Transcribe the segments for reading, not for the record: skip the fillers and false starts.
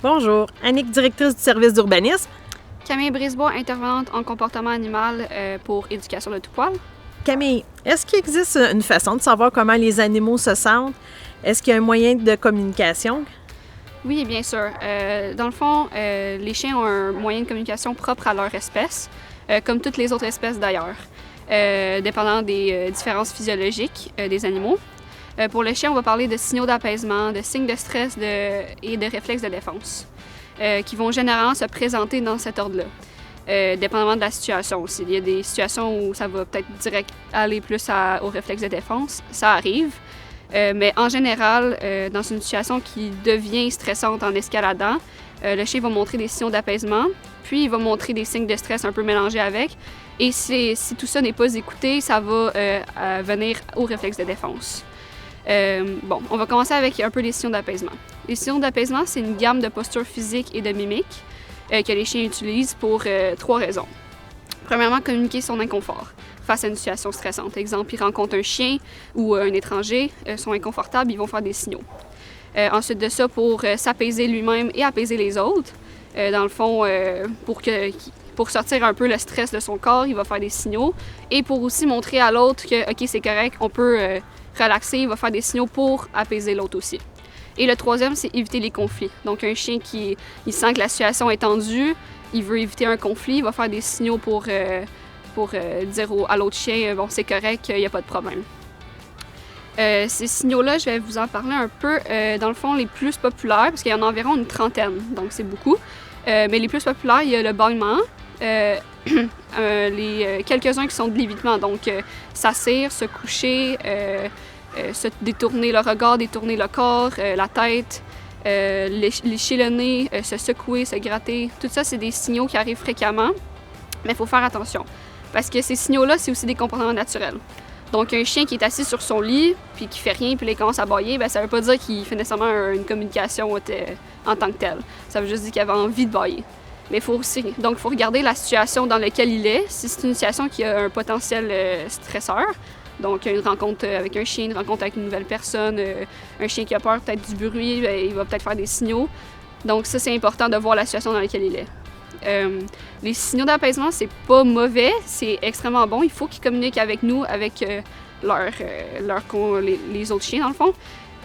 Bonjour, Annick, directrice du service d'urbanisme. Camille Brisebois, intervenante en comportement animal pour Éducation de tout poil. Camille, est-ce qu'il existe une façon de savoir comment les animaux se sentent? Est-ce qu'il y a un moyen de communication? Oui, bien sûr. Dans le fond, les chiens ont un moyen de communication propre à leur espèce, comme toutes les autres espèces d'ailleurs, dépendant des différences physiologiques des animaux. Pour le chien, on va parler de signaux d'apaisement, de signes de stress et de réflexes de défense, qui vont généralement se présenter dans cet ordre-là, dépendamment de la situation aussi. Il y a des situations où ça va peut-être direct aller plus au réflexe de défense, ça arrive. Mais en général, dans une situation qui devient stressante en escaladant, le chien va montrer des signaux d'apaisement, puis il va montrer des signes de stress un peu mélangés avec. Et si tout ça n'est pas écouté, ça va venir au réflexe de défense. On va commencer avec un peu les signaux d'apaisement. Les signaux d'apaisement, c'est une gamme de postures physiques et de mimiques que les chiens utilisent pour 3 raisons. Premièrement, communiquer son inconfort face à une situation stressante. Exemple, ils rencontrent un chien ou un étranger, sont inconfortables, ils vont faire des signaux. Ensuite de ça, pour s'apaiser lui-même et apaiser les autres, dans le fond, pour sortir un peu le stress de son corps, il va faire des signaux. Et pour aussi montrer à l'autre que, OK, c'est correct, on peut relaxer, il va faire des signaux pour apaiser l'autre aussi. Et le troisième, c'est éviter les conflits. Donc, un chien qui sent que la situation est tendue, il veut éviter un conflit, il va faire des signaux pour dire à l'autre chien, bon, c'est correct, il n'y a pas de problème. Ces signaux-là, je vais vous en parler un peu. Dans le fond, les plus populaires, parce qu'il y en a environ une trentaine, donc c'est beaucoup. Mais les plus populaires, il y a le bâillement, quelques-uns qui sont de l'évitement, donc s'asseoir, se coucher, se détourner le regard, détourner le corps, la tête, lécher le nez, se secouer, se gratter. Tout ça, c'est des signaux qui arrivent fréquemment, mais il faut faire attention. Parce que ces signaux-là, c'est aussi des comportements naturels. Donc, un chien qui est assis sur son lit, puis qui fait rien, puis il commence à bâiller, bien, ça veut pas dire qu'il fait nécessairement une communication en tant que telle. Ça veut juste dire qu'il avait envie de bâiller. Mais il faut regarder la situation dans laquelle il est. Si c'est une situation qui a un potentiel stresseur, donc une rencontre avec un chien, une rencontre avec une nouvelle personne, un chien qui a peur peut-être du bruit, bien, il va peut-être faire des signaux. Donc ça, c'est important de voir la situation dans laquelle il est. Les signaux d'apaisement, c'est pas mauvais, c'est extrêmement bon. Il faut qu'ils communiquent avec nous, avec les autres chiens, dans le fond.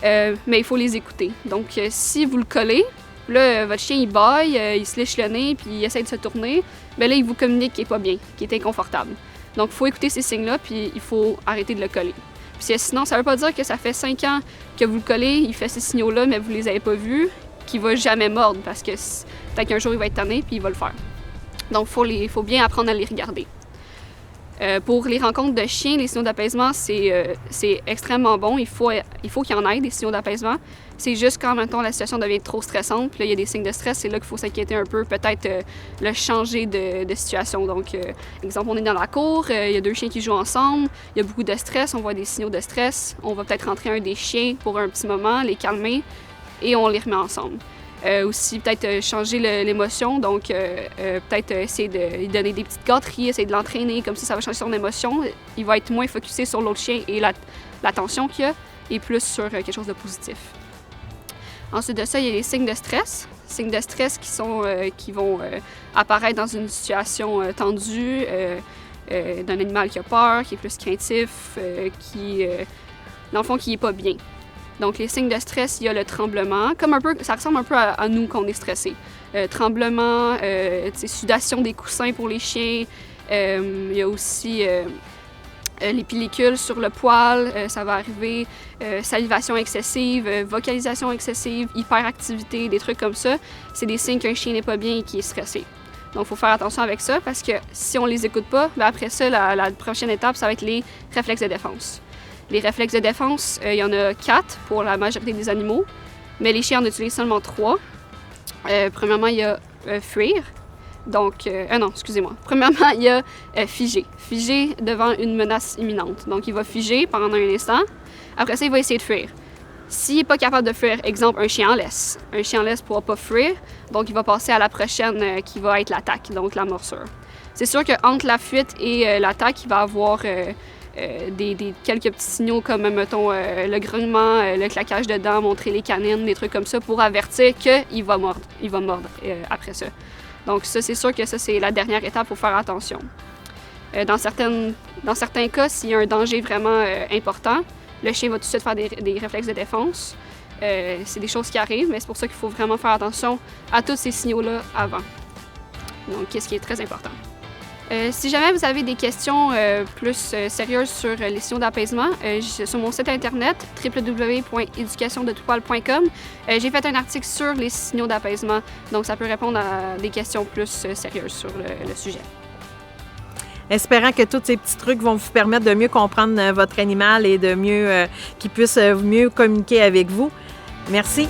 Mais il faut les écouter. Donc, si vous le collez, là, votre chien, il bâille, il se lèche le nez, puis il essaie de se tourner, bien là, il vous communique qu'il est pas bien, qu'il est inconfortable. Donc, il faut écouter ces signes-là, puis il faut arrêter de le coller. Puis sinon, ça veut pas dire que ça fait 5 ans que vous le collez, il fait ces signaux-là, mais vous les avez pas vus, qu'il va jamais mordre, parce que peut-être qu'un jour, il va être tanné, puis il va le faire. Donc, il faut bien apprendre à les regarder. Pour les rencontres de chiens, les signaux d'apaisement, c'est extrêmement bon. Il faut qu'il y en ait, des signaux d'apaisement. C'est juste quand, mettons, la situation devient trop stressante, puis là, il y a des signes de stress, c'est là qu'il faut s'inquiéter un peu, peut-être le changer de situation. Donc, exemple, on est dans la cour, il y a 2 chiens qui jouent ensemble, il y a beaucoup de stress, on voit des signaux de stress, on va peut-être rentrer un des chiens pour un petit moment, les calmer, et on les remet ensemble. Aussi, peut-être changer l'émotion, donc peut-être essayer de lui donner des petites gâteries, essayer de l'entraîner, comme ça va changer son émotion. Il va être moins focusé sur l'autre chien et la tension qu'il a, et plus sur quelque chose de positif. Ensuite de ça, il y a les signes de stress. Signes de stress qui vont apparaître dans une situation tendue, d'un animal qui a peur, qui est plus craintif, dans le fond, qui n'est pas bien. Donc, les signes de stress, il y a le tremblement, ça ressemble un peu à nous quand on est stressé. Tremblement, sudation des coussins pour les chiens. Il y a aussi les pellicules sur le poil, ça va arriver. Salivation excessive, vocalisation excessive, hyperactivité, des trucs comme ça. C'est des signes qu'un chien n'est pas bien et qu'il est stressé. Donc, il faut faire attention avec ça parce que si on les écoute pas, bien après ça, la prochaine étape, ça va être les réflexes de défense. Les réflexes de défense, il y en a 4 pour la majorité des animaux, mais les chiens en utilisent seulement 3. Premièrement, il y a fuir. Donc, non, excusez-moi. Premièrement, il y a figer. Figer devant une menace imminente. Donc, il va figer pendant un instant. Après ça, il va essayer de fuir. S'il n'est pas capable de fuir, exemple, un chien en laisse. Un chien en laisse ne pourra pas fuir, donc il va passer à la prochaine qui va être l'attaque, donc la morsure. C'est sûr qu'entre la fuite et l'attaque, il va avoir quelques petits signaux comme, mettons, le grognement, le claquage de dents, montrer les canines, des trucs comme ça pour avertir qu'il va mordre. Il va mordre après ça. Donc ça, c'est sûr que ça, c'est la dernière étape pour faire attention. Dans certains cas, s'il y a un danger vraiment important, le chien va tout de suite faire des réflexes de défense. C'est des choses qui arrivent, mais c'est pour ça qu'il faut vraiment faire attention à tous ces signaux-là avant. Donc, qu'est-ce qui est très important. Si jamais vous avez des questions plus sérieuses sur les signaux d'apaisement, sur mon site internet www.educationdetoutpoil.com, j'ai fait un article sur les signaux d'apaisement, donc ça peut répondre à des questions plus sérieuses sur le sujet. Espérant que tous ces petits trucs vont vous permettre de mieux comprendre votre animal et de mieux qu'il puisse mieux communiquer avec vous. Merci.